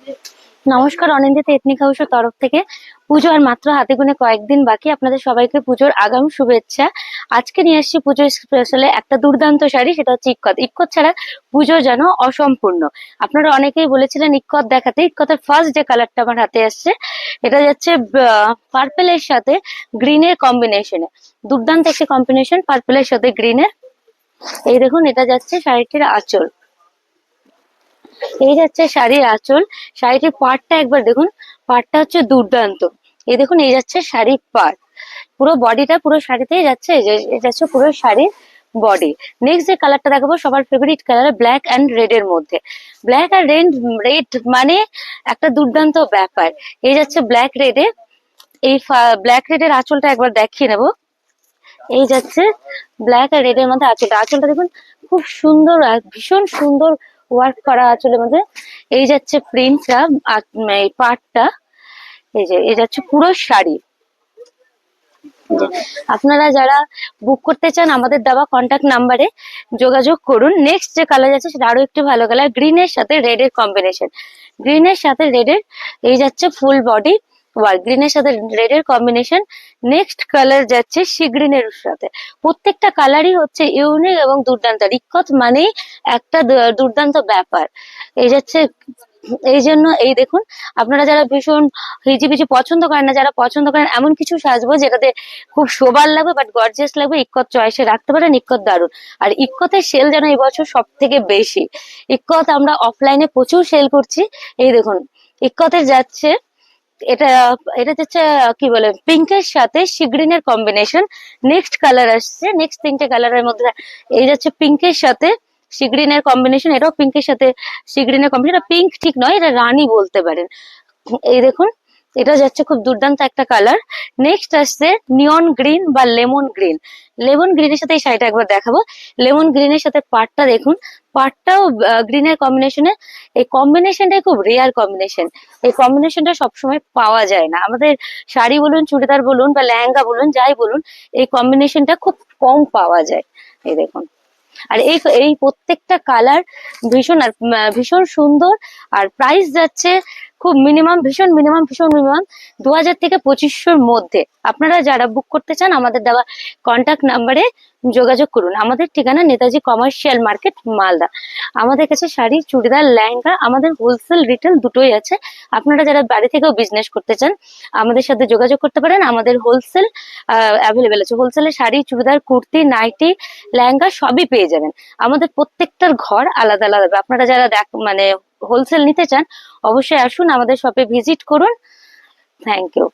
নমস্কার, অনিন্দিতা এথনিক হাউসের তরফ থেকে। পুজো আর মাত্র হাতে গোনে কয়েকদিন বাকি। আপনাদের সবাইকে পুজোর আগাম শুভেচ্ছা। আজকে নিয়ে এসেছি পুজোর স্পেশালে একটা দুর্দান্ত শাড়ি, সেটা হচ্ছে ইক্কত। ইক্কত ছাড়া পুজো যেন অসম্পূর্ণ। আপনারা অনেকেই বলেছিলেন ইক্কত দেখাতে। ইক্কতের ফার্স্ট যে কালারটা আমার হাতে আসছে, এটা যাচ্ছে পার্পেলের সাথে গ্রিনের কম্বিনেশনে। দুর্দান্ত একটা কম্বিনেশন পার্পেলের সাথে গ্রিনের। এই দেখুন, এটা যাচ্ছে শাড়িটির আঁচল। এই যাচ্ছে শাড়ির আঁচল। শাড়িটির পাড়টা একবার দেখুন, পাড়টা হচ্ছে দুর্দান্ত। এই দেখুন, এই যাচ্ছে শাড়ির পাড়। পুরো বডিটা পুরো শাড়িতেই যাচ্ছে। এই যে এই যাচ্ছে পুরো শাড়ির বডি। নেক্সট যে কালারটা দেখাবো সবার favourite colour, black and red এর মধ্যে। ব্ল্যাক আর রেড মানে একটা দুর্দান্ত ব্যাপার। এই যাচ্ছে ব্ল্যাক রেডে। এই ব্ল্যাক রেডের আঁচলটা একবার দেখিয়ে নেবো। এই যাচ্ছে ব্ল্যাক আর রেড এর মধ্যে আঁচলটা। আঁচলটা দেখুন, খুব সুন্দর আর ভীষণ সুন্দর ওয়ার্ক করা আঁচলের মধ্যে। এই যাচ্ছে প্রিন্টটা, এই পার্টটা। এই যে এই যাচ্ছে পুরো শাড়ি। আপনারা যারা বুক করতে চান আমাদের দেওয়া কন্ট্যাক্ট নাম্বারে যোগাযোগ করুন। নেক্সট যে কালার যাচ্ছে সেটা আরো একটু ভালো কালার, গ্রিনের সাথে রেড এর কম্বিনেশন। গ্রিনের সাথে রেড এর এই যাচ্ছে ফুল বডি ওয়ার্ক, গ্রিনের সাথে রেড এর কম্বিনেশন। নেক্সট কালার যাচ্ছে সি গ্রিনের সাথে। প্রত্যেকটা কালারই হচ্ছে ইউনিক এবং দুর্দান্ত। ইক্কত মানেই একটা দুর্দান্ত ব্যাপার। এই যাচ্ছে, এই জন্য এই দেখুন, আপনারা যারা ভীষণ হিজিবিজি পছন্দ করেন না, যারা পছন্দ করেন এমন কিছু সাজবো যেটাতে খুব সোবার লাগবে বাট গর্জিয়াস লাগবে, ইক্কত চয়েসে রাখতে পারেন। ইক্কত দারুন। আর ইক্কতের সেল যেন এবছর সব থেকে বেশি। ইক্কত আমরা অফলাইনে প্রচুর সেল করছি। এই দেখুন, ইক্কতের যাচ্ছে এটা, এটা যাচ্ছে কি বলে পিঙ্কের সাথে সি গ্রিনের কম্বিনেশন। নেক্সট কালার আসছে, নেক্সট তিনটে কালারের মধ্যে এই যাচ্ছে পিঙ্কের সাথে সি গ্রিনের কম্বিনেশন। এটাও পিঙ্কের সাথে সি গ্রিনের কম্বিনেশন। পিঙ্ক ঠিক নয়, এটা রানী বলতে পারেন। এই দেখুন, এটা যাচ্ছে খুব দুর্দান্ত একটা কালার। নেক্সট আসছে নিয়ন গ্রিন বা লেমন গ্রিন। লেমন গ্রিনের সাথে এই শাড়িটা একবার দেখাবো। লেমন গ্রিনের সাথে পাড়টা দেখুন, পাড়টাও গ্রিনের কম্বিনেশনে। এই কম্বিনেশনটাই খুব রেয়ার কম্বিনেশন। এই কম্বিনেশনটা সবসময় পাওয়া যায় না। আমাদের শাড়ি বলুন, চুড়িদার বলুন বা লেহেঙ্গা বলুন, যাই বলুন, এই কম্বিনেশনটা খুব কম পাওয়া যায়। এই দেখুন, আর এই এই প্রত্যেকটা কালার ভীষণ আর ভীষণ সুন্দর। আর প্রাইস যাচ্ছে খুব মিনিমাম, ভীষণ মিনিমাম, ভীষণ মিনিমাম 2000 থেকে 2500-র মধ্যে। আপনারা যারা বুক করতে চান আমাদের দেওয়া কন্ট্যাক্ট নাম্বারে যোগাযোগ করুন। আমাদের ঠিকানা নেতাজি কমার্শিয়াল মার্কেট, মালদা। আমাদের কাছে শাড়ি, চুড়িদার, লেহেঙ্গা, আমাদের হোলসেল রিটেল দুটোই আছে। আপনারা যারা বাড়ি থেকেও বিজনেস করতে চান আমাদের সাথে যোগাযোগ করতে পারেন। আমাদের হোলসেল অ্যাভেলেবেল আছে। হোলসেলে শাড়ি, চুড়িদার, কুর্তি, নাইটি, লেহেঙ্গা সবই পেয়ে যাবেন। আমাদের প্রত্যেকটার ঘর আলাদা আলাদা। আপনারা যারা মানে হোলসেল নিতে চান অবশ্যই আসুন, আমাদের শপে ভিজিট করুন। Thank you.